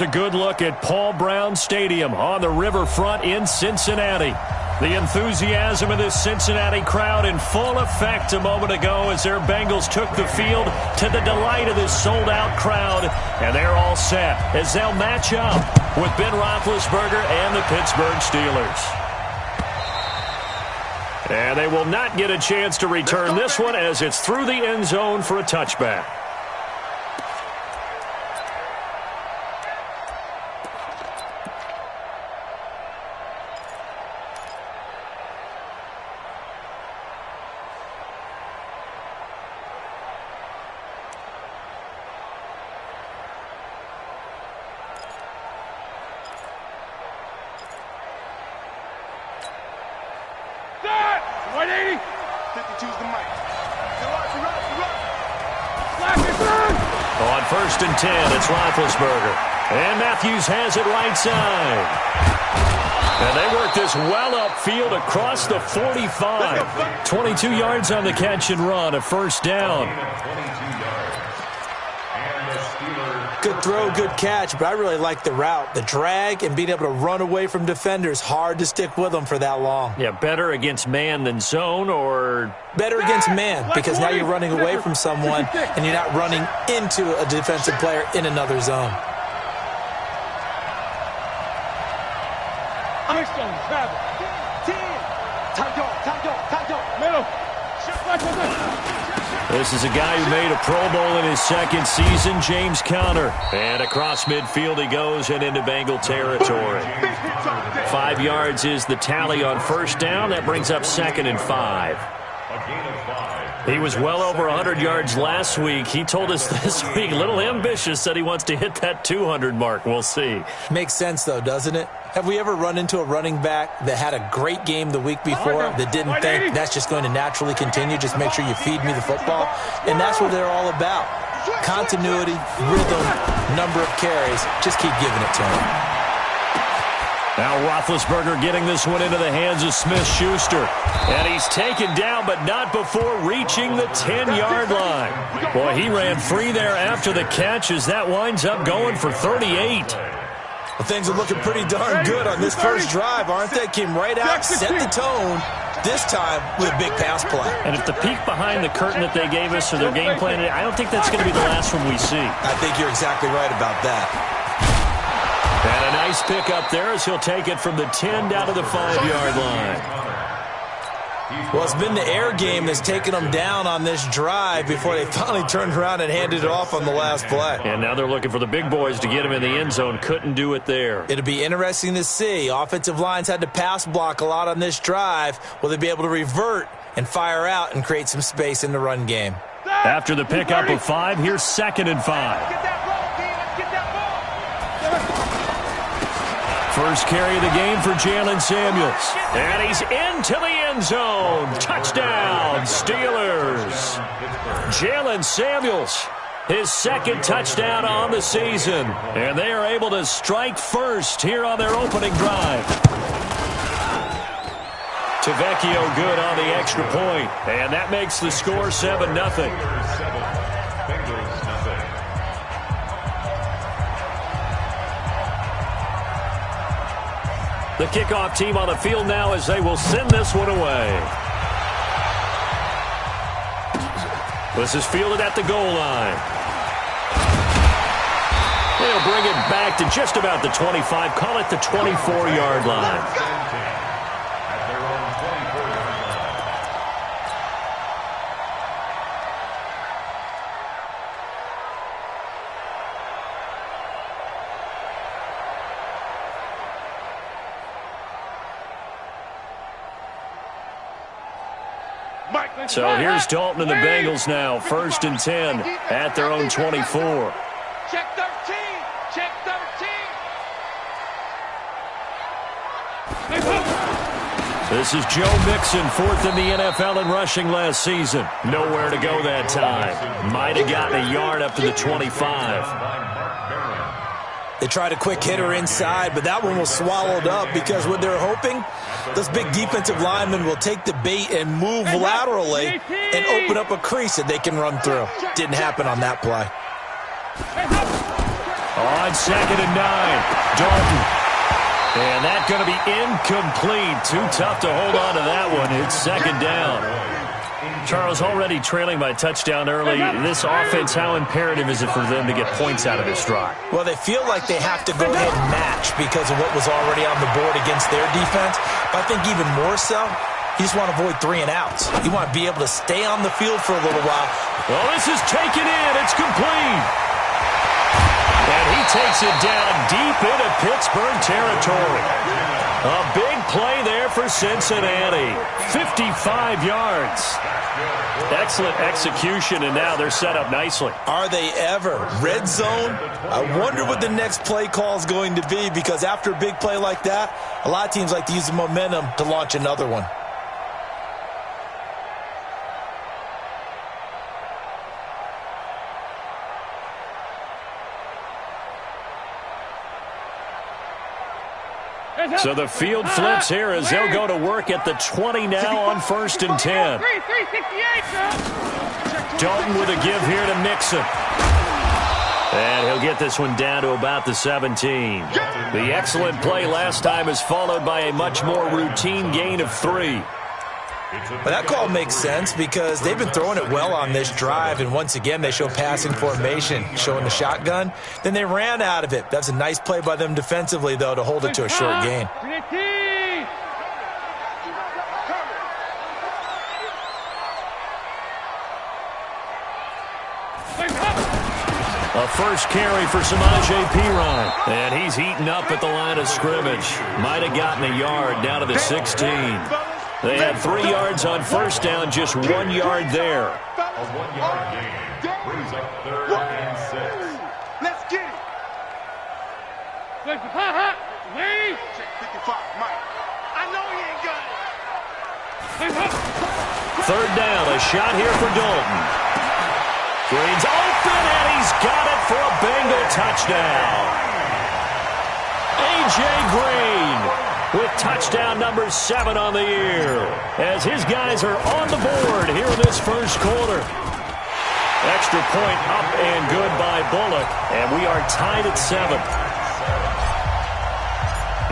A good look at Paul Brown Stadium on the riverfront in Cincinnati. The enthusiasm of this Cincinnati crowd in full effect a moment ago as their Bengals took the field to the delight of this sold-out crowd. And they're all set as they'll match up with Ben Roethlisberger and the Pittsburgh Steelers. And they will not get a chance to return this one as it's through the end zone for a touchback. On 1st and 10, it's Roethlisberger. And Matthews has it right side. And they work this well upfield across the 45. 22 yards on the catch and run, a first down. Good throw, good catch, but I really like the route. The drag and being able to run away from defenders. Hard to stick with them for that long. Yeah, better against man than zone, or better against man, because now you're running away from someone and you're not running into a defensive player in another zone. This is a guy who made a Pro Bowl in his second season, James Conner. And across midfield he goes and into Bengal territory. 5 yards is the tally on first down. That brings up 2nd and 5. He was well over 100 yards last week. He told us this week, a little ambitious, said he wants to hit that 200 mark. We'll see. Makes sense, though, doesn't it? Have we ever run into a running back that had a great game the week before that didn't think that's just going to naturally continue? Just make sure you feed me the football. And that's what they're all about. Continuity, rhythm, number of carries. Just keep giving it to him. Now Roethlisberger getting this one into the hands of Smith-Schuster. And he's taken down, but not before reaching the 10-yard line. Boy, he ran free there after the catch as that winds up going for 38. Well, things are looking pretty darn good on this first drive, aren't they? Came right out, set the tone, this time with a big pass play. And if the peek behind the curtain that they gave us or their game plan, I don't think that's going to be the last one we see. I think you're exactly right about that. And a nice pick up there as he'll take it from the 10 down to the 5-yard line. Well, it's been the air game that's taken them down on this drive before they finally turned around and handed it off on the last play. And now they're looking for the big boys to get him in the end zone. Couldn't do it there. It'll be interesting to see. Offensive lines had to pass block a lot on this drive. Will they be able to revert and fire out and create some space in the run game? After the pickup of 5, here's 2nd and 5. First carry of the game for Jalen Samuels. And he's into the end zone. Touchdown, Steelers. Jalen Samuels, his 2nd touchdown on the season. And they are able to strike first here on their opening drive. Tavecchio good on the extra point. And that makes the score 7-0. The kickoff team on the field now as they will send this one away. This is fielded at the goal line. They'll bring it back to just about the 25. Call it the 24-yard line. So here's Dalton and the Bengals now. 1st and 10 at their own 24. Check 13. Check 13. This is Joe Mixon, 4th in the NFL in rushing last season. Nowhere to go that time. Might have gotten a yard up to the 25. They tried a quick hitter inside, but that one was swallowed up because what they're hoping, those big defensive linemen will take the bait and move laterally and open up a crease that they can run through. Didn't happen on that play. On 2nd and 9, Dalton. And that's going to be incomplete. Too tough to hold on to that one. It's 2nd down. Charles, already trailing by touchdown early. This offense, how imperative is it for them to get points out of this drive? Well, they feel like they have to go ahead and match because of what was already on the board against their defense. But I think even more so, you just want to avoid 3 and outs. You want to be able to stay on the field for a little while. Well, this is taken in. It's complete. And he takes it down deep into Pittsburgh territory. A big play there for Cincinnati. 55 yards. Excellent execution, and now they're set up nicely. Are they ever? Red zone? I wonder what the next play call is going to be, because after a big play like that, a lot of teams like to use the momentum to launch another one. So the field flips here as they'll go to work at the 20 now on 1st and 10. Dalton with a give here to Mixon. And he'll get this one down to about the 17. The excellent play last time is followed by a much more routine gain of 3. Well, that call makes sense because they've been throwing it well on this drive, and once again they show passing formation, showing the shotgun. Then they ran out of it. That's a nice play by them defensively, though, to hold it to a short gain. A first carry for Samaje Perine. And he's heating up at the line of scrimmage. Might have gotten a yard down to the 16. They had 3 yards on first down, just 1 yard there. A 1-yard gain brings up 3rd and 6. Let's get it. Wait. Check 55, Mike. I know he ain't got it. 3rd down, a shot here for Dalton. Green's open, and he's got it for a Bengal touchdown. A.J. Green with touchdown number 7 on the year, as his guys are on the board here in this first quarter. Extra point up and good by Bullock, and we are tied at 7.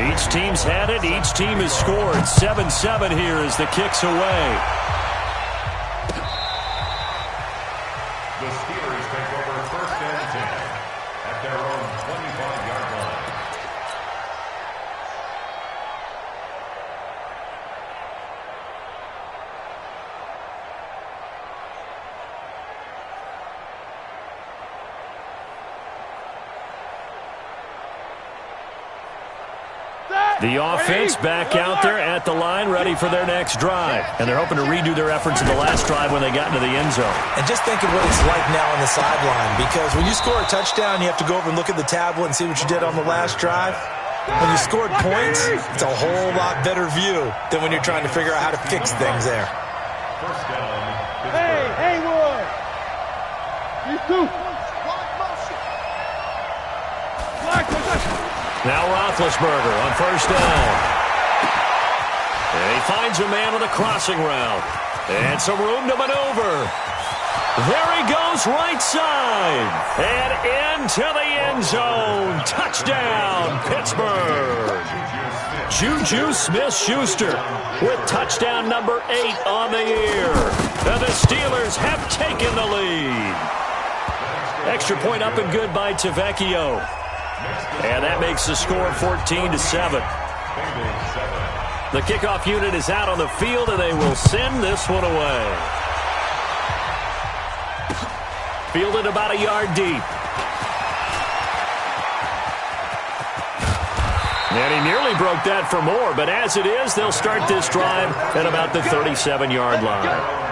Each team's had it. Each team has scored. 7-7 here as the kick's away. The Steelers take over 1st and 10 at their own 25-yard line. The offense back out there at the line, ready for their next drive. And they're hoping to redo their efforts in the last drive when they got into the end zone. And just think of what it's like now on the sideline, because when you score a touchdown, you have to go over and look at the tablet and see what you did on the last drive. When you scored points, it's a whole lot better view than when you're trying to figure out how to fix things there. First down. Hey, Haywood. You too. Now Roethlisberger on first down. And he finds a man with a crossing route. And some room to maneuver. There he goes right side. And into the end zone. Touchdown, Pittsburgh. Juju Smith-Schuster with touchdown number 8 on the year. And the Steelers have taken the lead. Extra point up and good by Tavecchio. And that makes the score 14-7. The kickoff unit is out on the field, and they will send this one away. Fielded about a yard deep. And he nearly broke that for more, but as it is, they'll start this drive at about the 37-yard line.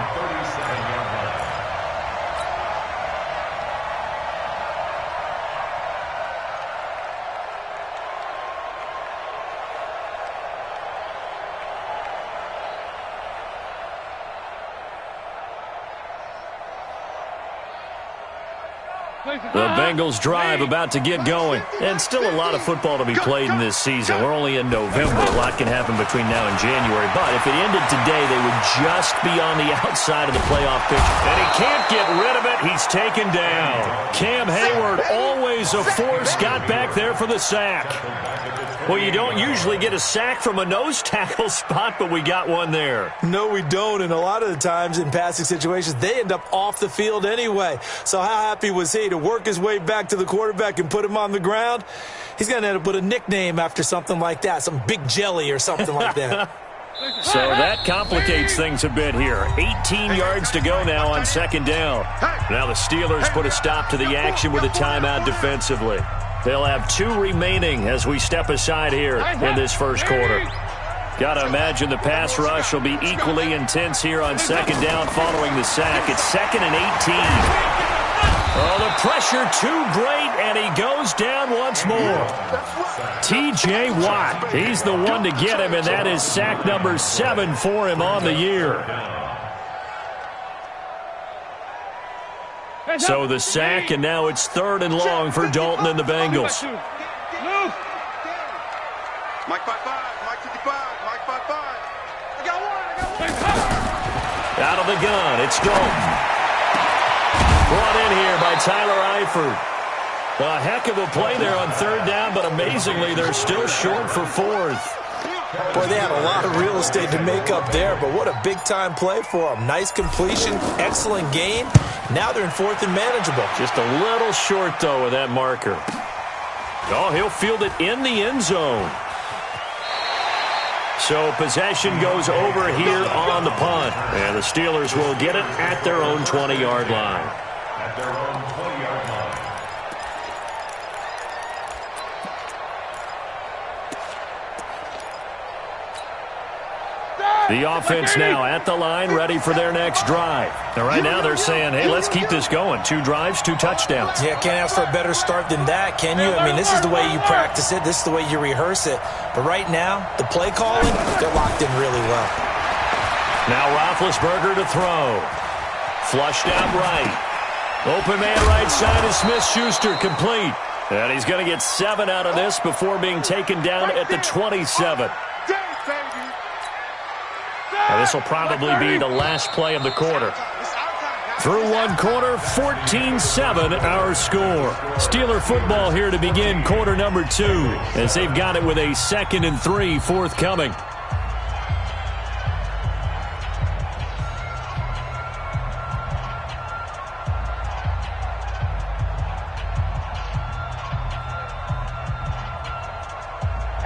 The Bengals drive about to get going. And still a lot of football to be played in this season. We're only in November. A lot can happen between now and January. But if it ended today, they would just be on the outside of the playoff picture. And he can't get rid of it. He's taken down. Cam Hayward always displays of force, got back there for the sack. Well, you don't usually get a sack from a nose tackle spot, but we got one there. No, we don't, and a lot of the times in passing situations, they end up off the field anyway. So how happy was he to work his way back to the quarterback and put him on the ground? He's going to end up with a nickname after something like that, some Big Jelly or something like that. So that complicates things a bit here. 18 yards to go now on second down. Now the Steelers put a stop to the action with a timeout defensively. They'll have 2 remaining as we step aside here in this first quarter. Got to imagine the pass rush will be equally intense here on second down following the sack. It's 2nd and 18. Oh, the pressure too great, and he goes down once more. T.J. Watt, he's the one to get him, and that is sack number 7 for him on the year. So the sack, and now it's 3rd and long for Dalton and the Bengals. Mike 5-5, Mike 55, Mike 5-5. I got one. Out of the gun, it's Dalton. Brought in here by Tyler Eifert. A heck of a play there on 3rd down, but amazingly, they're still short for 4th. Boy, they had a lot of real estate to make up there, but what a big-time play for them. Nice completion, excellent gain. Now they're in 4th and manageable. Just a little short, though, with that marker. Oh, he'll field it in the end zone. So possession goes over here on the punt. And the Steelers will get it at their own 20-yard line. At their own 20-yard line. The offense now at the line, ready for their next drive. And right now they're saying, hey, let's keep this going. 2 drives, 2 touchdowns. Yeah, can't ask for a better start than that, can you? I mean, this is the way you practice it. This is the way you rehearse it. But right now, the play calling, they're locked in really well. Now Roethlisberger to throw. Flushed out right. Open man right side is Smith-Schuster, complete. And he's going to get 7 out of this before being taken down at the 27. Now this will probably be the last play of the quarter. Through one quarter, 14-7 our score. Steeler football here to begin quarter number 2 as they've got it with a 2nd and 3 forthcoming.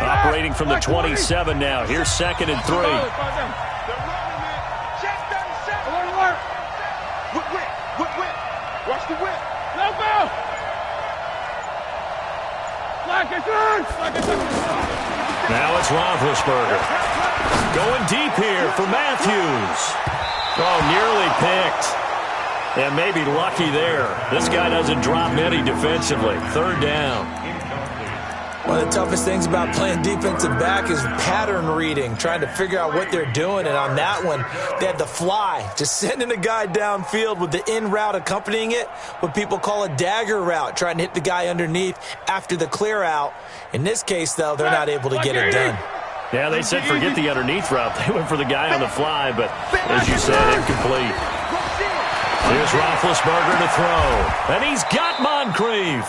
Operating from the 27 now. Here's 2nd and 3. Watch the whip. Let go. Now it's Roethlisberger. Going deep here for Matthews. Oh, nearly picked. And maybe lucky there. This guy doesn't drop many defensively. 3rd down. One of the toughest things about playing defensive back is pattern reading, trying to figure out what they're doing. And on that one, they had the fly, just sending a guy downfield with the in route accompanying it, what people call a dagger route, trying to hit the guy underneath after the clear out. In this case, though, they're not able to get it done. Yeah, they said forget the underneath route. They went for the guy on the fly, but as you said, incomplete. Here's Roethlisberger to throw. And he's got Moncrief.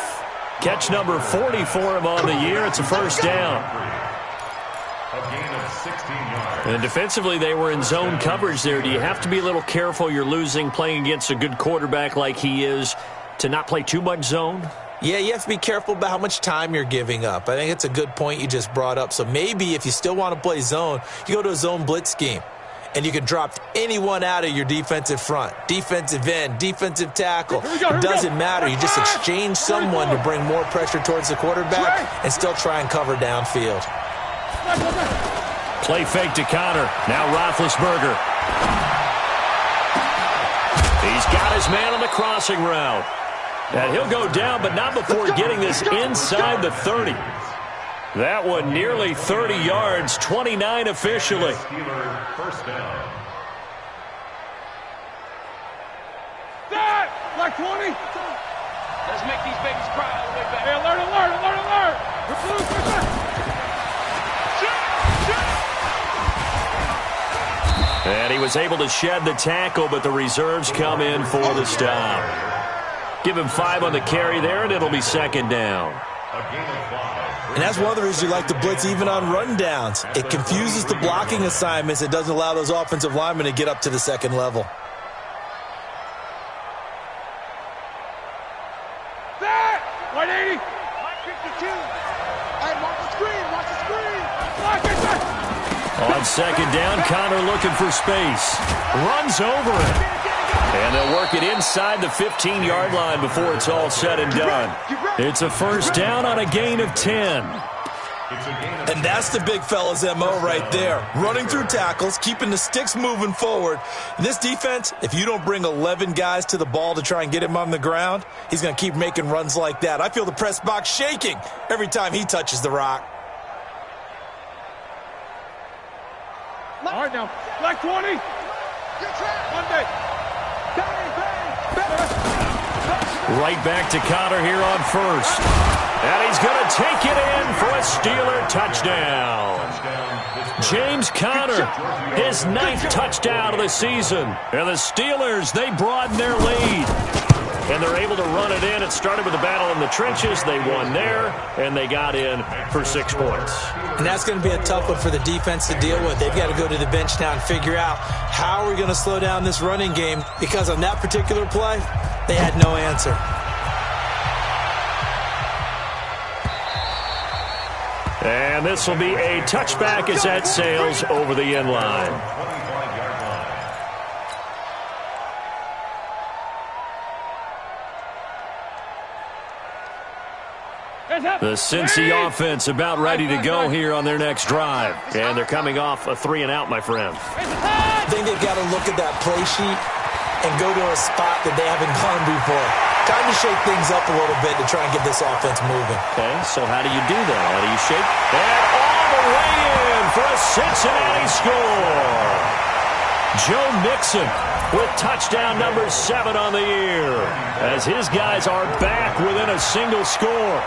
Catch number 40 for him on the year. It's a 1st down. A gain of 16 yards. And defensively, they were in zone coverage there. Do you have to be a little careful? You're losing, playing against a good quarterback like he is, to not play too much zone? Yeah, you have to be careful about how much time you're giving up. I think it's a good point you just brought up. So maybe if you still want to play zone, you go to a zone blitz scheme. And you can drop anyone out of your defensive front, defensive end, defensive tackle. It doesn't matter. You just exchange someone to bring more pressure towards the quarterback and still try and cover downfield. Play fake to Connor. Now Roethlisberger. He's got his man on the crossing route. And he'll go down, but not before getting this inside the 30. That one nearly 30 yards, 29 officially. Steelers 1st down. That! Like 20. Let's make these babies cry all the way back. Hey, alert, alert, alert, alert! And he was able to shed the tackle, but the reserves come in for the stop. Give him 5 on the carry there, and it'll be second down. And that's one of the reasons you like to blitz even on run downs. It confuses the blocking assignments. It doesn't allow those offensive linemen to get up to the second level. Set! 180! 52! Hey, watch the screen! Watch the screen! Block it! On second down, Connor looking for space. Runs over it. And they'll work it inside the 15-yard line before it's all said and done. It's a first down on a gain of 10. And that's the big fella's MO right there. Running through tackles, keeping the sticks moving forward. In this defense, if you don't bring 11 guys to the ball to try and get him on the ground, he's going to keep making runs like that. I feel the press box shaking every time he touches the rock. All right, now. Black 20. Monday. Right back to Connor here on first. And he's going to take it in for a Steeler touchdown. James Conner, his 9th touchdown of the season. And the Steelers, they broaden their lead. And they're able to run it in. It started with a battle in the trenches. They won there, and they got in for 6 points. And that's going to be a tough one for the defense to deal with. They've got to go to the bench now and figure out how are we going to slow down this running game, because on that particular play, they had no answer. And this will be a touchback as that sails over the end line. The Cincy offense about ready to go here on their next drive. And they're coming off a 3-and-out, my friend. I think they've got to look at that play sheet and go to a spot that they haven't gone before. Time to shake things up a little bit to try and get this offense moving. Okay, so how do you do that? How do you shake? And all the way in for a Cincinnati score. Joe Mixon with touchdown number 7 on the year, as his guys are back within a single score.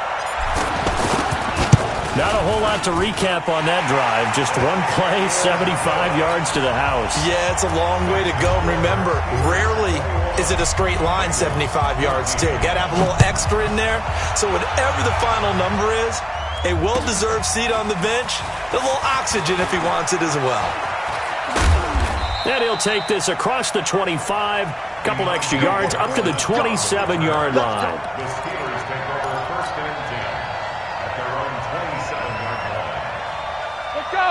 Not a whole lot to recap on that drive. Just one play, 75 yards to the house. Yeah, it's a long way to go. And remember, rarely is it a straight line 75 yards, too. Got to have a little extra in there. So whatever the final number is, a well-deserved seat on the bench, a little oxygen if he wants it as well. And he'll take this across the 25, couple extra yards, up to the 27-yard line.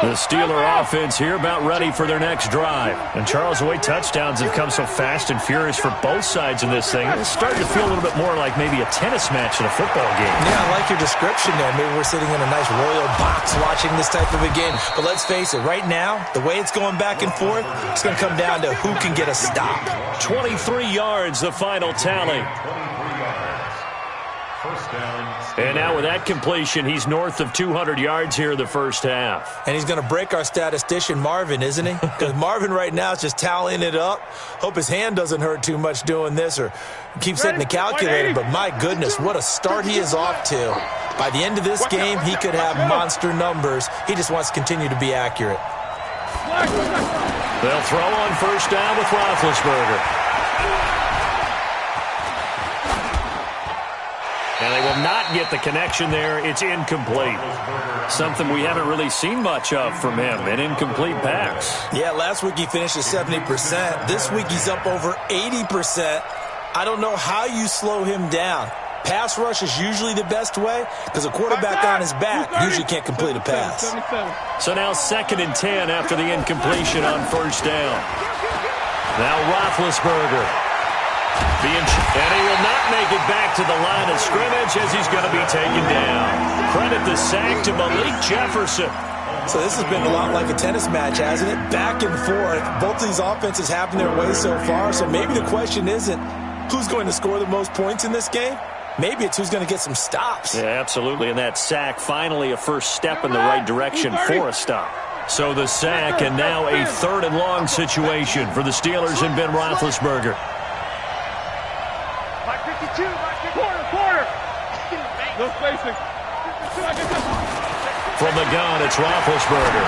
The Steeler offense here about ready for their next drive. And Charles, the way touchdowns have come so fast and furious for both sides in this thing, it's starting to feel a little bit more like maybe a tennis match in a football game. Yeah, I like your description there. Maybe we're sitting in a nice royal box watching this type of a game. But let's face it, right now, the way it's going back and forth, it's going to come down to who can get a stop. 23 yards, the final tally. And now with that completion, he's north of 200 yards here in the first half. And he's going to break our statistician, Marvin, isn't he? Because Marvin right now is just tallying it up. Hope his hand doesn't hurt too much doing this or keep setting the calculator. But my goodness, what a start he is off to. By the end of this game, he could have monster numbers. He just wants to continue to be accurate. They'll throw on first down with Roethlisberger. And they will not get the connection there. It's incomplete. Something we haven't really seen much of from him, an incomplete pass. Yeah, last week he finished at 70%. This week he's up over 80%. I don't know how you slow him down. Pass rush is usually the best way because a quarterback on his back usually can't complete a pass. So now 2nd and 10 after the incompletion on first down. Now Roethlisberger. And he will not make it back to the line of scrimmage as he's going to be taken down. Credit the sack to Malik Jefferson. So this has been a lot like a tennis match, hasn't it? Back and forth. Both these offenses having their way so far. So maybe the question isn't who's going to score the most points in this game. Maybe it's who's going to get some stops. Yeah, absolutely. And that sack, finally a first step in the right direction for a stop. So the sack, and now a 3rd and long situation for the Steelers and Ben Roethlisberger. Quarter. No spacing. From the gun, it's Roethlisberger.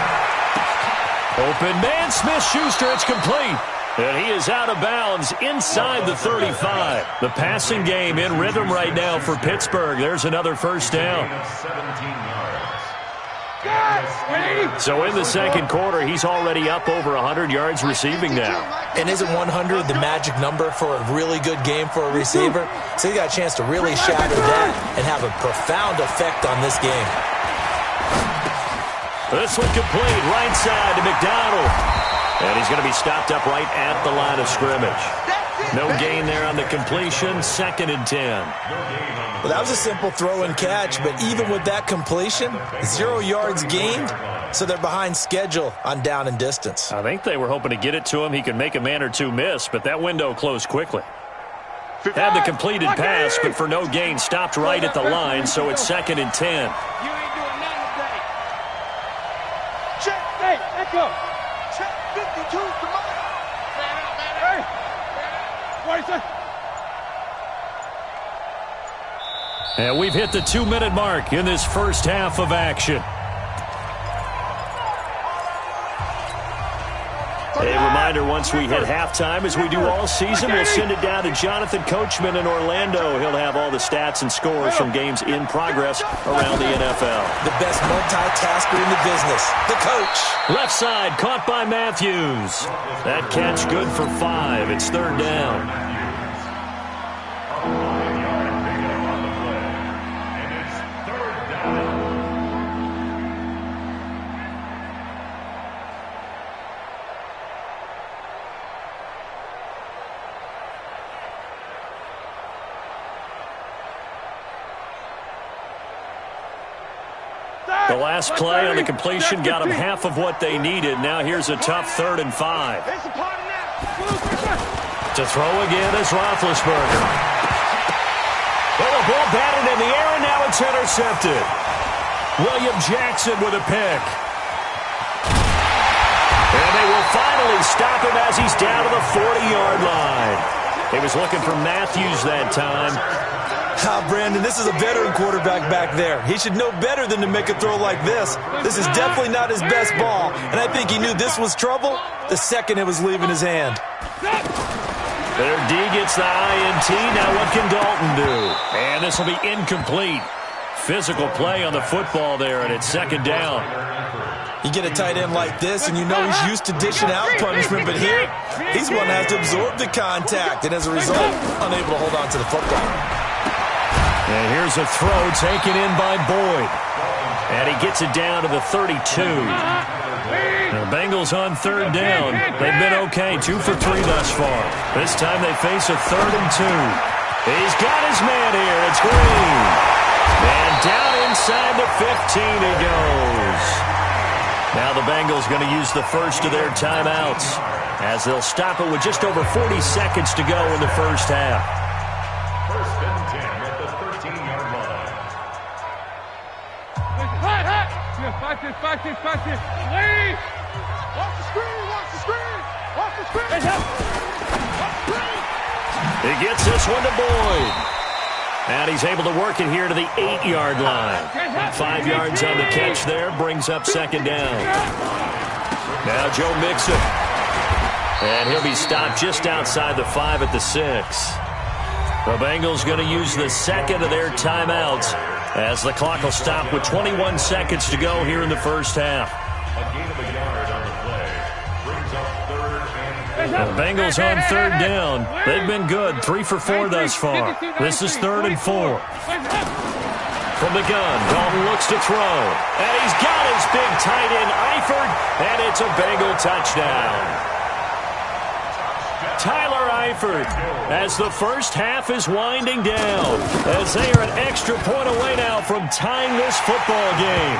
Open man, Smith-Schuster, it's complete. And he is out of bounds inside the 35. The passing game in rhythm right now for Pittsburgh. There's another first down. 17 yards. So in the second quarter, he's already up over 100 yards receiving now. And isn't 100 the magic number for a really good game for a receiver? So he got a chance to really shatter that and have a profound effect on this game. This one complete, right side to McDonald. And he's going to be stopped up right at the line of scrimmage. No gain there on the completion, 2nd and 10. Well, that was a simple throw and catch, but even with that completion, 0 yards gained, so they're behind schedule on down and distance. I think they were hoping to get it to him. He could make a man or two miss, but that window closed quickly. Had the completed pass, but for no gain, stopped right at the line, so it's 2nd and 10. You ain't doing nothing today. Check. Hey, let's go. Check 52 to mine. Hey. What is that? And we've hit the 2-minute mark in this first half of action. A reminder, once we hit halftime, as we do all season, we'll send it down to Jonathan Coachman in Orlando. He'll have all the stats and scores from games in progress around the NFL. The best multitasker in the business, the coach. Left side, caught by Matthews. That catch good for 5. It's 3rd down. The last play on the completion got them half of what they needed. Now here's a tough 3rd and 5. To throw again is Roethlisberger. Well, the ball batted in the air, and now it's intercepted. William Jackson with a pick. And they will finally stop him as he's down to the 40-yard line. He was looking for Matthews that time. Brandon, this is a veteran quarterback back there. He should know better than to make a throw like this. This is definitely not his best ball, and I think he knew this was trouble the second it was leaving his hand. Their D gets the INT. Now what can Dalton do? And this will be incomplete. Physical play on the football there, and it's 2nd down. You get a tight end like this, and you know he's used to dishing out punishment, but here, he's one that has to absorb the contact, and as a result, unable to hold on to the football. And here's a throw taken in by Boyd. And he gets it down to the 32. The Bengals on 3rd down. They've been okay, 2 for 3 thus far. This time they face a 3rd and 2. He's got his man here. It's Green. And down inside the 15 he goes. Now the Bengals going to use the first of their timeouts as they'll stop it with just over 40 seconds to go in the first half. 1st and 10 at the 13-yard line. Watch this. Leave. Watch the screen. Watch the screen. Watch the screen. Watch the screen. He gets this one to Boyd. And he's able to work it here to the 8-yard line. 5 yards on the catch there, brings up 2nd down. Now Joe Mixon. And he'll be stopped just outside the 5 at the 6. The Bengals going to use the second of their timeouts as the clock will stop with 21 seconds to go here in the first half. A gain of a yard on the play. Brings up 3rd and 4. The Bengals on 3rd down. They've been good, 3 for 4 thus far. This is 3rd and 4. From the gun, Dalton looks to throw. And he's got his big tight end, Eifert, and it's a Bengal touchdown. Tyler Eifert, as the first half is winding down, as they are an extra point away now from tying this football game.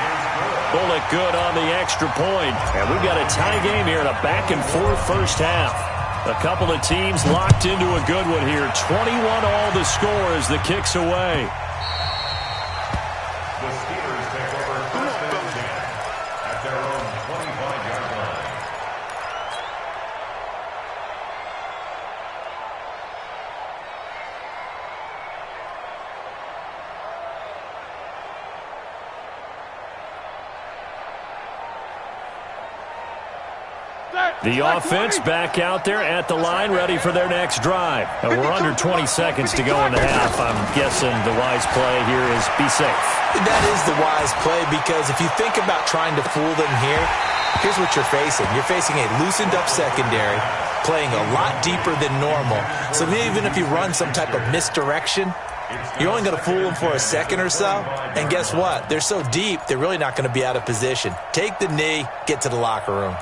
Bullet good on the extra point, and we've got a tie game here in a back-and-forth first half. A couple of teams locked into a good one here. 21 all the score as the kick's away. The Steelers take over 1st and 10 at their own 25-yard line. The offense back out there at the line, ready for their next drive. And we're under 20 seconds to go in the half. I'm guessing the wise play here is be safe. That is the wise play, because if you think about trying to fool them here, here's what you're facing. You're facing a loosened up secondary, playing a lot deeper than normal. So even if you run some type of misdirection, you're only going to fool them for a second or so. And guess what? They're so deep, they're really not going to be out of position. Take the knee, get to the locker room.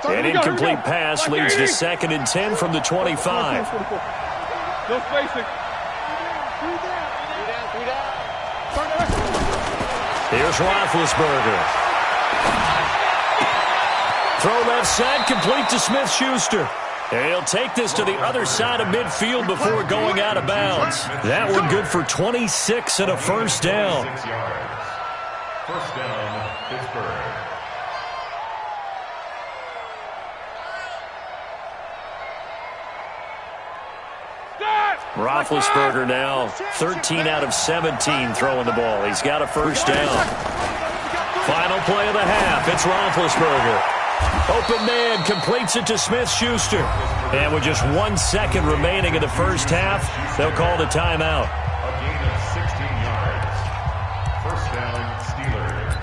An incomplete pass leads to 2nd and 10 from the 25. Here's Roethlisberger. Throw left side, complete to Smith-Schuster. And he'll take this to the other side of midfield before going out of bounds. That one good for 26 and a first down. 6 yards. First down, Pittsburgh. Roethlisberger now 13 out of 17 throwing the ball. He's got a first down. Final play of the half. It's Roethlisberger. Open man completes it to Smith-Schuster. And with just 1 second remaining in the first half, they'll call the timeout. A gain of 16 yards. First down, Steelers.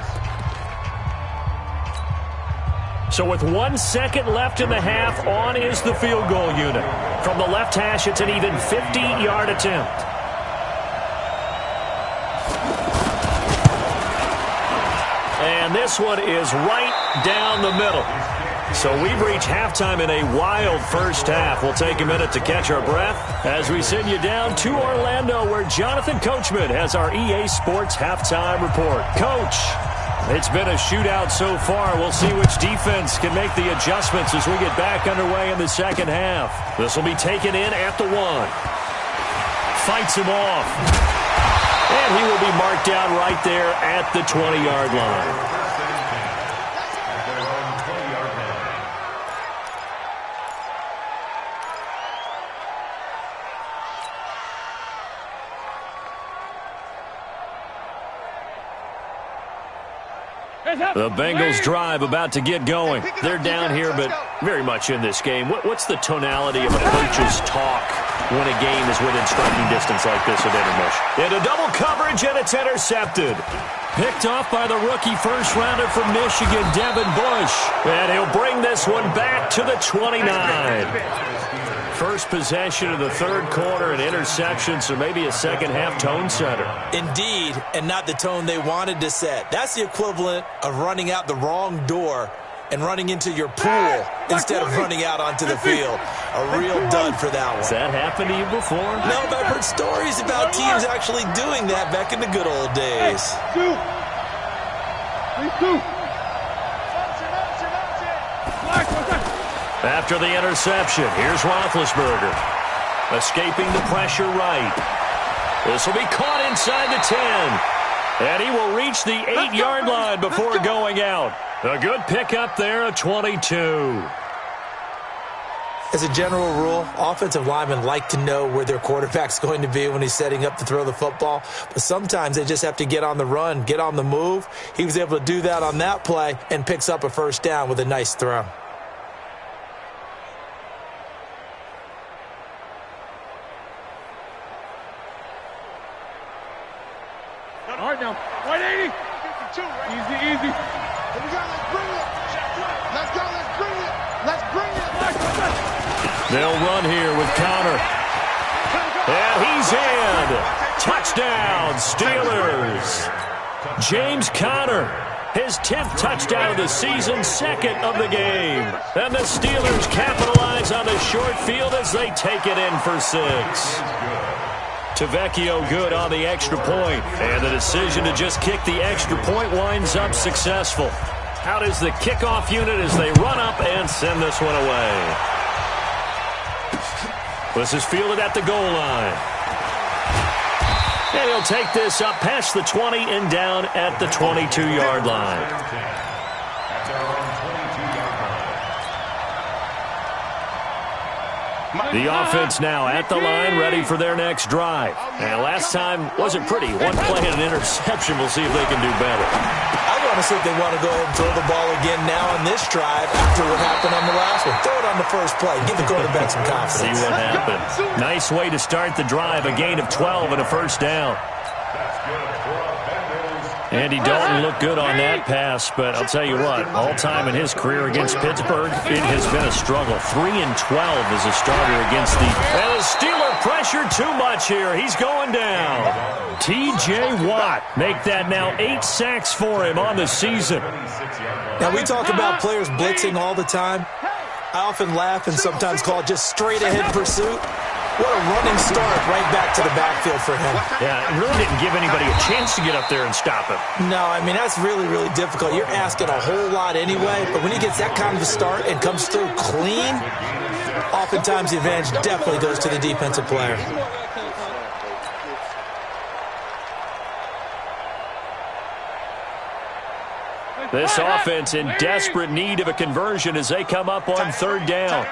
So with 1 second left in the half, on is the field goal unit. From the left hash, it's an even 50-yard attempt. And this one is right down the middle. So we've reached halftime in a wild first half. We'll take a minute to catch our breath as we send you down to Orlando, where Jonathan Coachman has our EA Sports halftime report. Coach, it's been a shootout so far. We'll see which defense can make the adjustments as we get back underway in the second half. This will be taken in at the 1. Fights him off. And he will be marked down right there at the 20-yard line. The Bengals drive about to get going. They're down here, but very much in this game. What's the tonality of a coach's talk when a game is within striking distance like this at intermission? Into double coverage, and it's intercepted. Picked off by the rookie first-rounder from Michigan, Devin Bush. And he'll bring this one back to the 29. First possession of the third quarter, an interception, so maybe a second-half tone setter. Indeed, and not the tone they wanted to set. That's the equivalent of running out the wrong door and running into your pool instead of running out onto the field. A real dud for that one. Has that happened to you before? No, but I've heard stories about teams actually doing that back in the good old days. After the interception, here's Roethlisberger. Escaping the pressure right. This will be caught inside the 10. And he will reach the 8-yard line before going out. A good pickup there, a 22. As a general rule, offensive linemen like to know where their quarterback's going to be when he's setting up to throw the football. But sometimes they just have to get on the run, get on the move. He was able to do that on that play and picks up a first down with a nice throw. All right now, 180. 52, right? Easy. Here we go, let's bring it. Let's go, let's bring it. Let's bring it. They'll run here with Conner. And he's in. Touchdown, Steelers. James Conner, his 10th touchdown of the season, 2nd of the game. And the Steelers capitalize on the short field as they take it in for 6. Tavecchio good on the extra point, and the decision to just kick the extra point winds up successful. Out is the kickoff unit as they run up and send this one away. This is fielded at the goal line. And he'll take this up past the 20 and down at the 22-yard line. The offense now at the line, ready for their next drive. And last time wasn't pretty. One play and an interception. We'll see if they can do better. I honestly, if they want to go ahead and throw the ball again now on this drive after what happened on the last one, throw it on the first play. Give the quarterback some confidence. See what happens. Nice way to start the drive. A gain of 12 and a first down. Andy Dalton looked good on that pass, but I'll tell you what, all time in his career against Pittsburgh, it has been a struggle. 3-12 as a starter against the... And the Steeler pressure too much here. He's going down. T.J. Watt make that now 8 sacks for him on the season. Now, we talk about players blitzing all the time. I often laugh and sometimes call it just straight-ahead pursuit. What a running start right back to the backfield for him. Yeah, it really didn't give anybody a chance to get up there and stop him. No, I mean, that's really, really difficult. You're asking a whole lot anyway, but when he gets that kind of a start and comes through clean, oftentimes the advantage definitely goes to the defensive player. This offense in desperate need of a conversion as they come up on third down.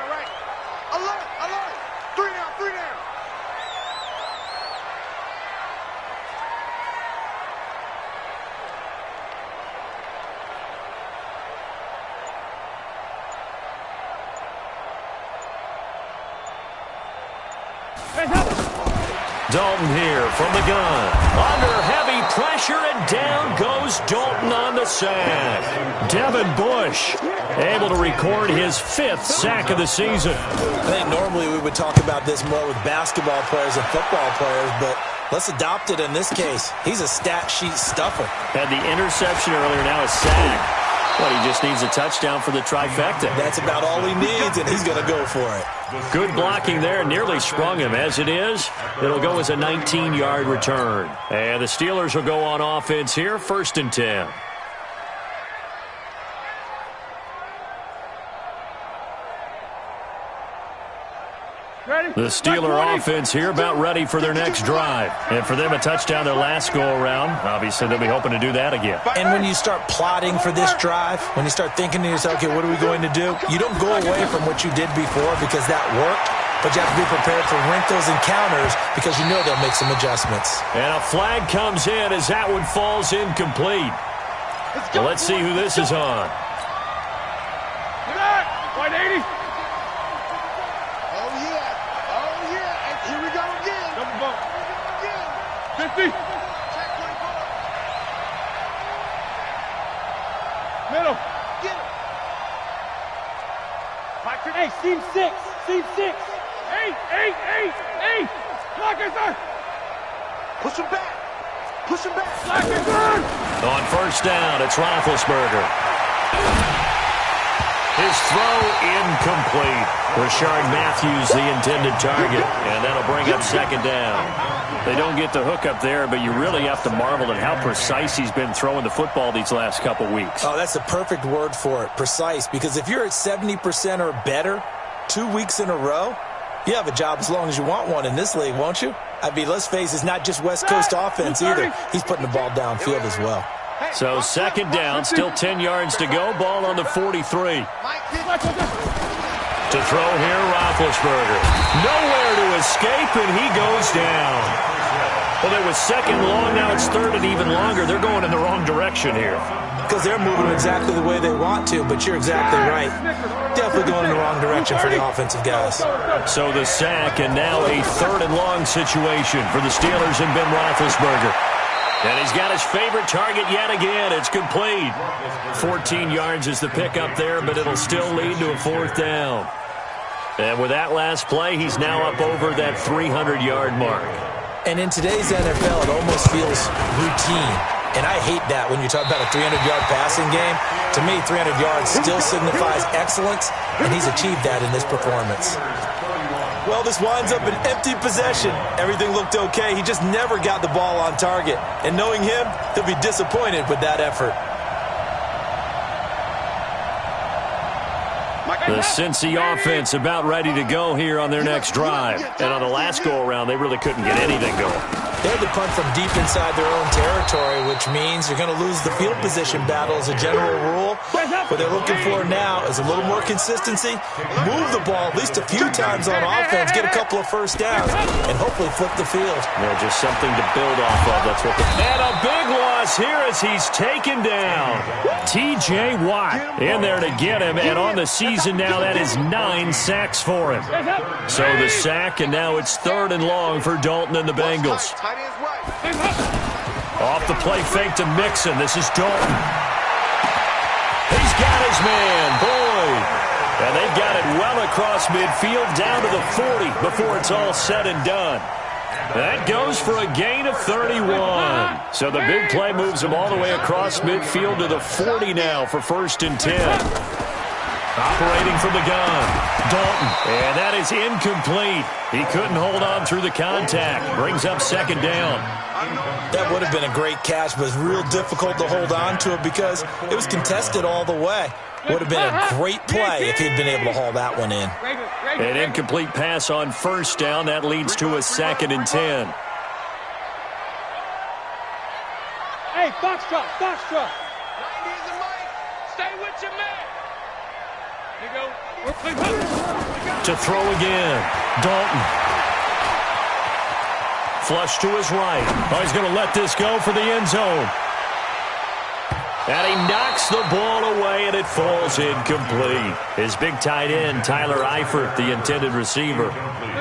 Dalton here from the gun. Under heavy pressure, and down goes Dalton on the sack. Devin Bush able to record his 5th sack of the season. I think normally we would talk about this more with basketball players and football players, but let's adopt it in this case. He's a stat sheet stuffer. Had the interception earlier, now a sack. But he just needs a touchdown for the trifecta. That's about all he needs, and he's going to go for it. Good blocking there, nearly sprung him. As it is, it'll go as a 19-yard return. And the Steelers will go on offense here, 1st and 10. The Steeler offense here about ready for their next drive. And for them, a touchdown their last go-around. Obviously, they'll be hoping to do that again. And when you start plotting for this drive, when you start thinking to yourself, okay, what are we going to do? You don't go away from what you did before because that worked, but you have to be prepared for wrinkles and counters because you know they'll make some adjustments. And a flag comes in as that one falls incomplete. Well, let's see who this is on. 180. Middle. Get it. Hey, seam 6. Seam 6. 8. Lock it, sir. Push him back. Push him back. Lock it, sir. On first down, it's Roethlisberger. His throw incomplete. Rashard Matthews, the intended target, and that'll bring up 2nd down. They don't get the hook up there, but you really have to marvel at how precise he's been throwing the football these last couple weeks. Oh, that's the perfect word for it, precise, because if you're at 70% or better 2 weeks in a row, you have a job as long as you want one in this league, won't you? I mean, let's face it, it's not just West Coast offense either. He's putting the ball downfield as well. So 2nd down, still 10 yards to go, ball on the 43. To throw here, Roethlisberger. Nowhere to escape, and he goes down. Well, it was 2nd long, now it's 3rd and even longer. They're going in the wrong direction here. Because they're moving exactly the way they want to, but you're exactly right. Definitely going in the wrong direction for the offensive guys. So the sack, and now a 3rd and long situation for the Steelers and Ben Roethlisberger. And he's got his favorite target yet again. It's complete. 14 yards is the pickup there, but it'll still lead to a 4th down. And with that last play, he's now up over that 300-yard mark. And in today's NFL, it almost feels routine. And I hate that when you talk about a 300-yard passing game. To me, 300 yards still signifies excellence, and he's achieved that in this performance. Well, this winds up an empty possession. Everything looked okay. He just never got the ball on target. And knowing him, he'll be disappointed with that effort. The Cincy offense about ready to go here on their next drive. And on the last go-around, they really couldn't get anything going. They had to punt from deep inside their own territory, which means you're going to lose the field position battle as a general rule. What they're looking for now is a little more consistency, move the ball at least a few times on offense, get a couple of first downs, and hopefully flip the field. Yeah, just something to build off of. That's what. And a big loss pass here as he's taken down. T.J. Watt in there to get him, and on the season now, that is 9 sacks for him. So the sack, and now it's 3rd and long for Dalton and the Bengals. Off the play fake to Mixon. This is Dalton. He's got his man, Boyd. And they've got it well across midfield down to the 40 before it's all said and done. That goes for a gain of 31. So the big play moves him all the way across midfield to the 40 now for 1st and 10. Operating from the gun, Dalton. And that is incomplete. He couldn't hold on through the contact. Brings up 2nd down. That would have been a great catch, but it's real difficult to hold on to it because it was contested all the way. Would have been a great play if he'd been able to haul that one in. An incomplete pass on 1st down. That leads to a 2nd and 10. Hey, Foxtrot, Foxtrot. Stay with your man. Here you go. To throw again, Dalton. Flush to his right. Oh, he's going to let this go for the end zone. And he knocks the ball away, and it falls incomplete. His big tight end, Tyler Eifert, the intended receiver.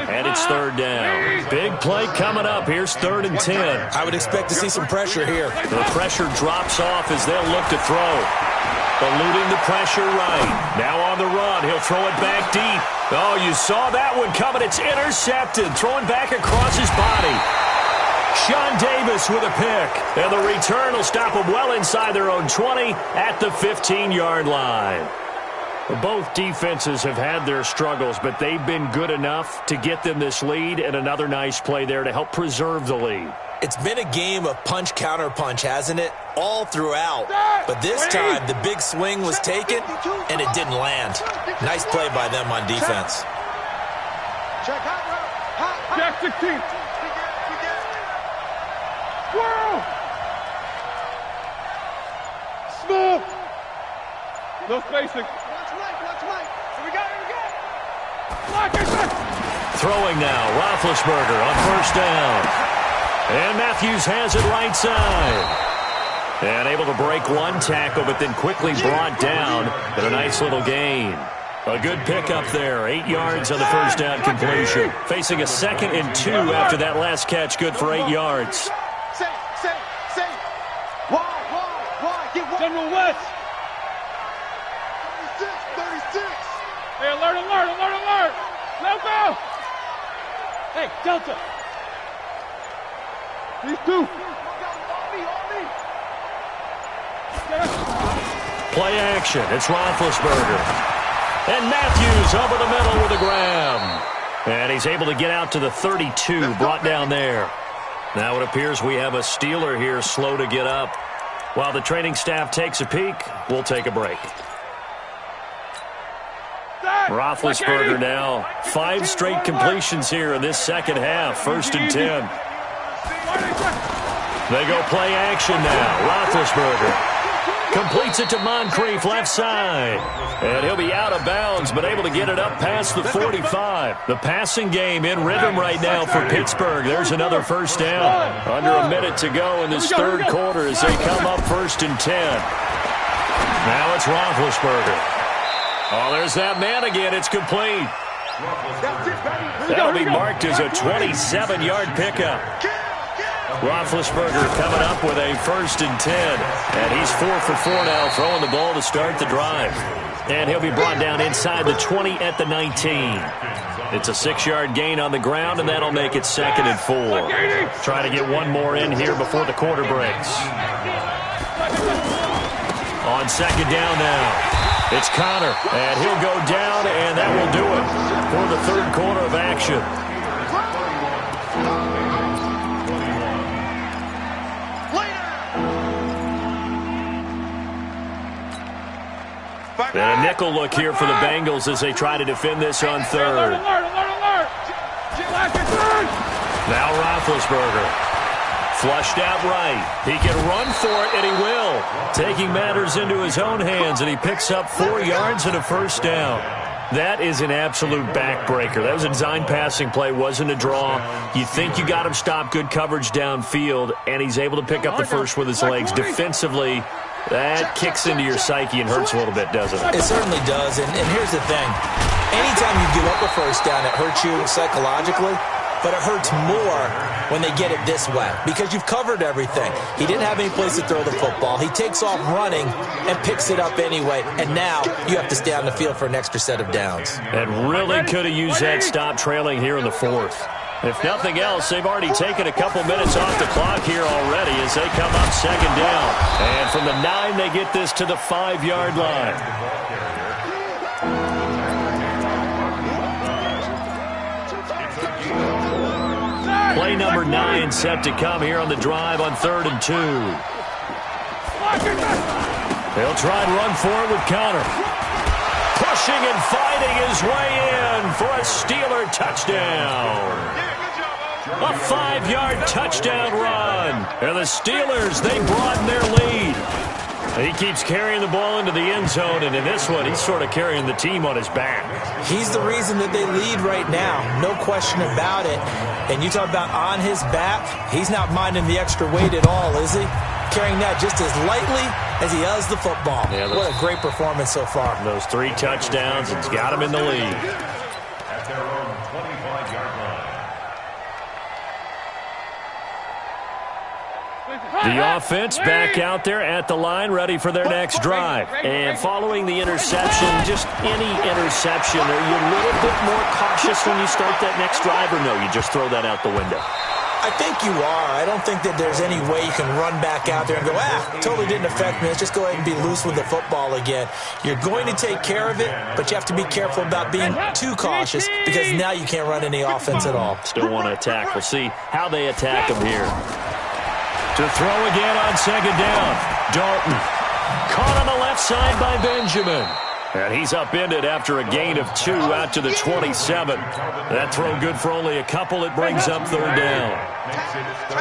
And it's 3rd down. Big play coming up. Here's 3rd and 10. I would expect to see some pressure here. The pressure drops off as they'll look to throw. Eluding the pressure right. Now on the run. He'll throw it back deep. Oh, you saw that one coming. It's intercepted. Throwing back across his body. Sean Davis with a pick. And the return will stop them well inside their own 20 at the 15-yard line. Both defenses have had their struggles, but they've been good enough to get them this lead, and another nice play there to help preserve the lead. It's been a game of punch-counter-punch, hasn't it? All throughout. But this time, the big swing was taken, and it didn't land. Nice play by them on defense. Jack 16. Whoa! Smooth! No spacing. Watch right. Here we go. Block it. Throwing now, Roethlisberger on 1st down. And Matthews has it right side. And able to break one tackle, but then quickly brought down in a nice little gain. A good pickup there. 8 yards on the 1st down completion. Facing a 2nd and 2 after that last catch. Good for 8 yards. Say. Why? Get one. General West. 36. Hey, alert. Let go. Hey, Delta. These 2. On me. Play action. It's Roethlisberger. And Matthews over the middle with a grab. And he's able to get out to the 32, brought down there. Now it appears we have a Steeler here slow to get up. While the training staff takes a peek, we'll take a break. Roethlisberger now. 5 straight completions here in this second half. 1st and 10. They go play action now. Roethlisberger completes it to Moncrief left side. And he'll be out of bounds, but able to get it up past the 45. The passing game in rhythm right now for Pittsburgh. There's another 1st down. Under a minute to go in this 3rd quarter as they come up 1st and 10. Now it's Roethlisberger. Oh, there's that man again. It's complete. That'll be marked as a 27-yard pickup. Roethlisberger coming up with a 1st and 10. And he's 4 for 4 now, throwing the ball to start the drive. And he'll be brought down inside the 20 at the 19. It's a 6-yard gain on the ground, and that'll make it 2nd and 4. Trying to get one more in here before the quarter breaks. On 2nd down now. It's Connor, and he'll go down, and that will do it for the 3rd quarter of action. And a nickel look here for the Bengals as they try to defend this on 3rd. Now Roethlisberger. Flushed out right. He can run for it, and he will. Taking matters into his own hands, and he picks up 4 yards and a 1st down. That is an absolute backbreaker. That was a design passing play, wasn't a draw. You think you got him stopped, good coverage downfield, and he's able to pick up the first with his legs. Defensively, that kicks into your psyche and hurts a little bit, doesn't it? It certainly does, and here's the thing. Anytime you give up a first down, it hurts you psychologically, but it hurts more when they get it this way because you've covered everything. He didn't have any place to throw the football. He takes off running and picks it up anyway, and now you have to stay on the field for an extra set of downs. And really could have used that stop trailing here in the fourth. If nothing else, they've already taken a couple minutes off the clock here already as they come up second down. And from the 9, they get this to the 5-yard line. Play number 9 set to come here on the drive on 3rd and 2. They'll try and run for it with Connor. Pushing and fighting his way in for a Steeler touchdown. A 5-yard touchdown run. And the Steelers, they broaden their lead. He keeps carrying the ball into the end zone, and in this one, he's sort of carrying the team on his back. He's the reason that they lead right now, no question about it. And you talk about on his back, he's not minding the extra weight at all, is he? Carrying that just as lightly as he does the football. Yeah, what a great performance so far. Those 3 touchdowns, it's got him in the lead. At their own 25-yard line. The offense back out there at the line, ready for their next drive. And following the interception, just any interception, are you a little bit more cautious when you start that next drive, or no, you just throw that out the window? I think you are. I don't think that there's any way you can run back out there and go, totally didn't affect me. Let's just go ahead and be loose with the football again. You're going to take care of it, but you have to be careful about being too cautious because now you can't run any offense at all. Still want to attack. We'll see how they attack him here. To throw again on second down. Dalton caught on the left side by Benjamin. And he's upended after a gain of 2 out to the 27. That throw good for only a couple. It brings up 3rd down.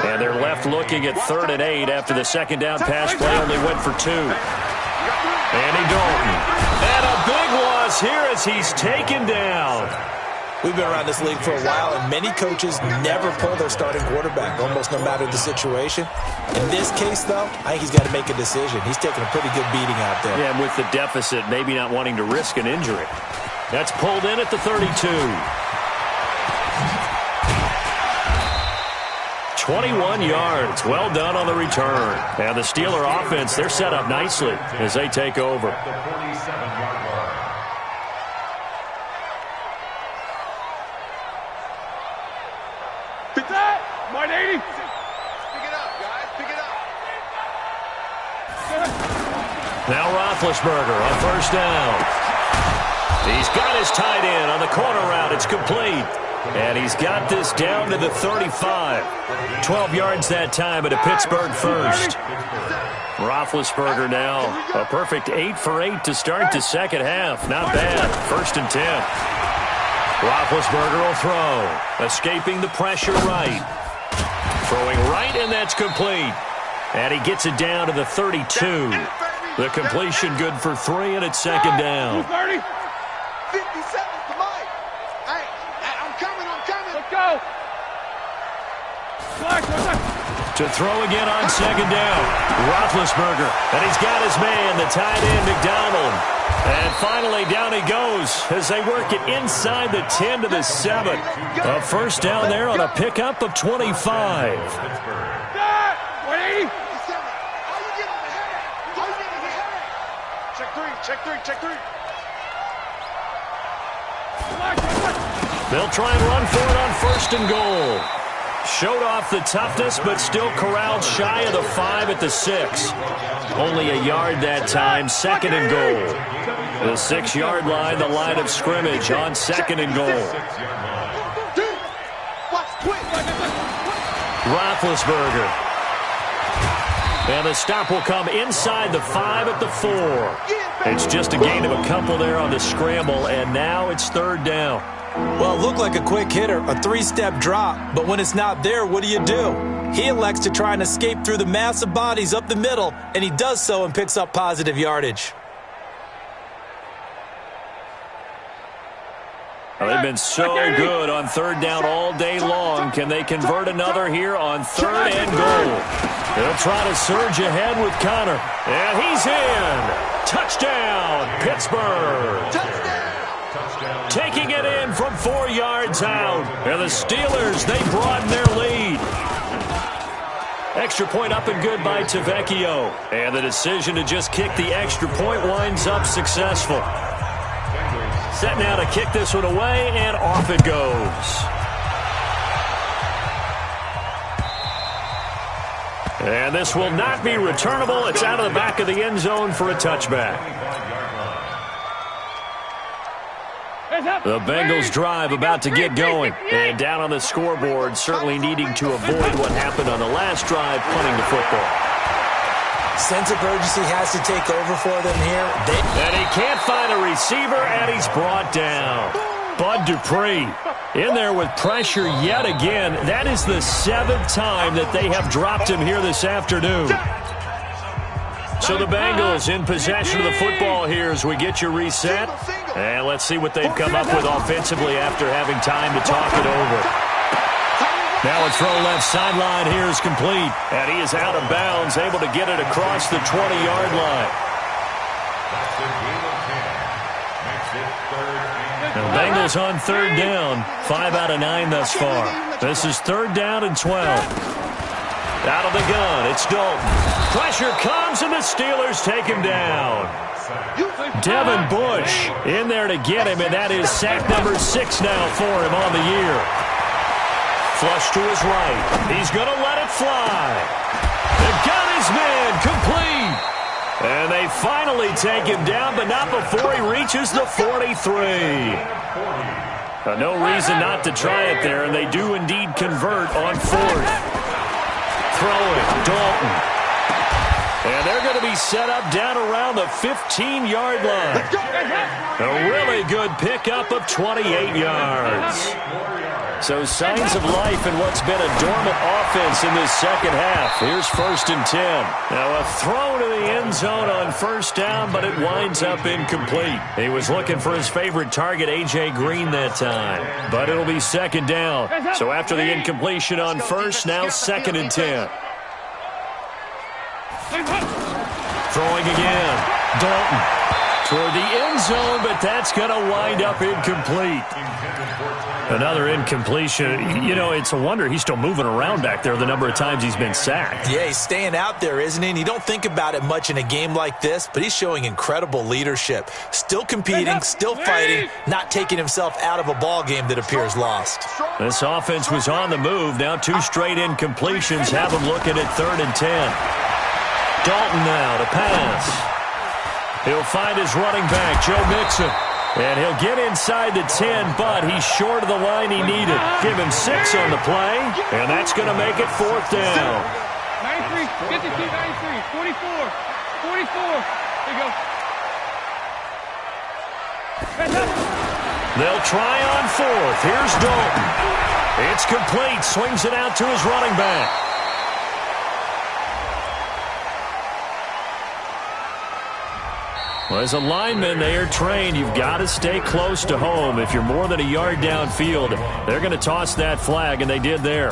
And they're left looking at 3rd and 8 after the second down pass play only went for 2. Andy Dalton. And a big loss here as he's taken down. We've been around this league for a while, and many coaches never pull their starting quarterback, almost no matter the situation. In this case, though, I think he's got to make a decision. He's taking a pretty good beating out there. Yeah, and with the deficit, maybe not wanting to risk an injury. That's pulled in at the 32. 21 yards. Well done on the return. And the Steeler offense, they're set up nicely as they take over. The 47-yard line. Pick it up, guys. Pick it up. Now Roethlisberger on 1st down. He's got his tight end on the corner route. It's complete. And he's got this down to the 35. 12 yards that time at a Pittsburgh first. Roethlisberger now a perfect 8 for 8 to start the second half. Not bad. 1st and 10. Roethlisberger will throw. Escaping the pressure right. Throwing right, and that's complete. And he gets it down to the 32. The completion good for 3, and it's second down. 57 to Mike. Hey, I'm coming. Let's go. To throw again on second down. Roethlisberger, and he's got his man, the tight end, McDonald. And finally, down he goes as they work it inside the 10 to the 7. A first down there on a pickup of 25. 180. Check three. They'll try and run for it on 1st and goal. Showed off the toughness, but still corralled shy of the 5 at the 6. Only a yard that time, 2nd and goal. The 6-yard line, the line of scrimmage on 2nd and goal. Roethlisberger. And the stop will come inside the 5 at the 4. It's just a gain of a couple there on the scramble, and now it's 3rd down. Well, it looked like a quick hitter, a 3-step drop, but when it's not there, what do? He elects to try and escape through the mass of bodies up the middle, and he does so and picks up positive yardage. Well, they've been so good on third down all day long. Can they convert another here on third and goal? They'll try to surge ahead with Connor. And he's in. Touchdown, Pittsburgh. Taking it in from 4 yards out. And the Steelers, they broaden their lead. Extra point up and good by Tavecchio. And the decision to just kick the extra point winds up successful. Set now to kick this one away, and off it goes. And this will not be returnable. It's out of the back of the end zone for a touchback. The Bengals drive about to get going. And down on the scoreboard, certainly needing to avoid what happened on the last drive, punting the football. Sense of urgency has to take over for them here. And he can't find a receiver, and he's brought down. Bud Dupree in there with pressure yet again. That is the 7th time that they have dropped him here this afternoon. So the Bengals in possession of the football here as we get you reset. And let's see what they've come up with offensively after having time to talk it over. Now a throw left sideline here is complete. And he is out of bounds, able to get it across the 20-yard line. The Bengals on third down. 5 out of 9 thus far. This is third down and 12. Out of the gun, it's Dalton. Pressure comes, and the Steelers take him down. Devin Bush in there to get him, and that is sack number 6 now for him on the year. Flush to his right. He's going to let it fly. The gun is man, complete. And they finally take him down, but not before he reaches the 43. No reason not to try it there, and they do indeed convert on 4th. Throwing, Dalton. And they're going to be set up down around the 15-yard line. A really good pickup of 28 yards. So signs of life in what's been a dormant offense in this second half. Here's 1st and 10. Now a throw to the end zone on first down, but it winds up incomplete. He was looking for his favorite target, A.J. Green, that time. But it'll be 2nd down. So after the incompletion on first, now 2nd and 10. Throwing again. Dalton toward the end zone, but that's going to wind up incomplete. Another incompletion. You know, it's a wonder he's still moving around back there the number of times he's been sacked. Yeah, he's staying out there, isn't he? And you don't think about it much in a game like this, but he's showing incredible leadership. Still competing, still fighting, not taking himself out of a ball game that appears lost. This offense was on the move. Now 2 straight incompletions have him looking at 3rd and 10. Dalton now to pass. He'll find his running back, Joe Mixon. And he'll get inside the 10, but he's short of the line he needed. Give him 6 on the play, and that's going to make it 4th down. 93, 52, 93, 44, 44. There you go. They'll try on 4th. Here's Dalton. It's complete. Swings it out to his running back. Well, as a lineman, they are trained. You've got to stay close to home. If you're more than a yard downfield, they're going to toss that flag, and they did there.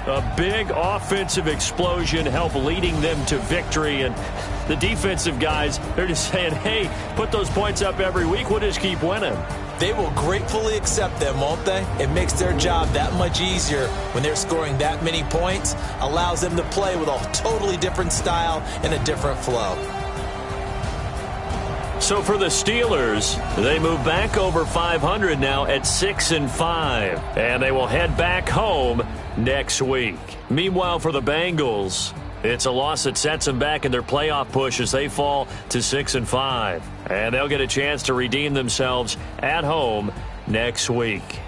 A big offensive explosion helped leading them to victory, and the defensive guys, they're just saying, hey, put those points up every week. We'll just keep winning. They will gratefully accept them, won't they? It makes their job that much easier when they're scoring that many points, allows them to play with a totally different style and a different flow. So for the Steelers, they move back over 500 now at 6-5, and they will head back home next week. Meanwhile, for the Bengals, it's a loss that sets them back in their playoff push as they fall to 6-5, and they'll get a chance to redeem themselves at home next week.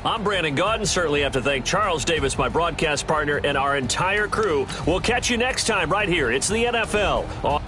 I'm Brandon Gaudin. Certainly have to thank Charles Davis, my broadcast partner, and our entire crew. We'll catch you next time right here. It's the NFL.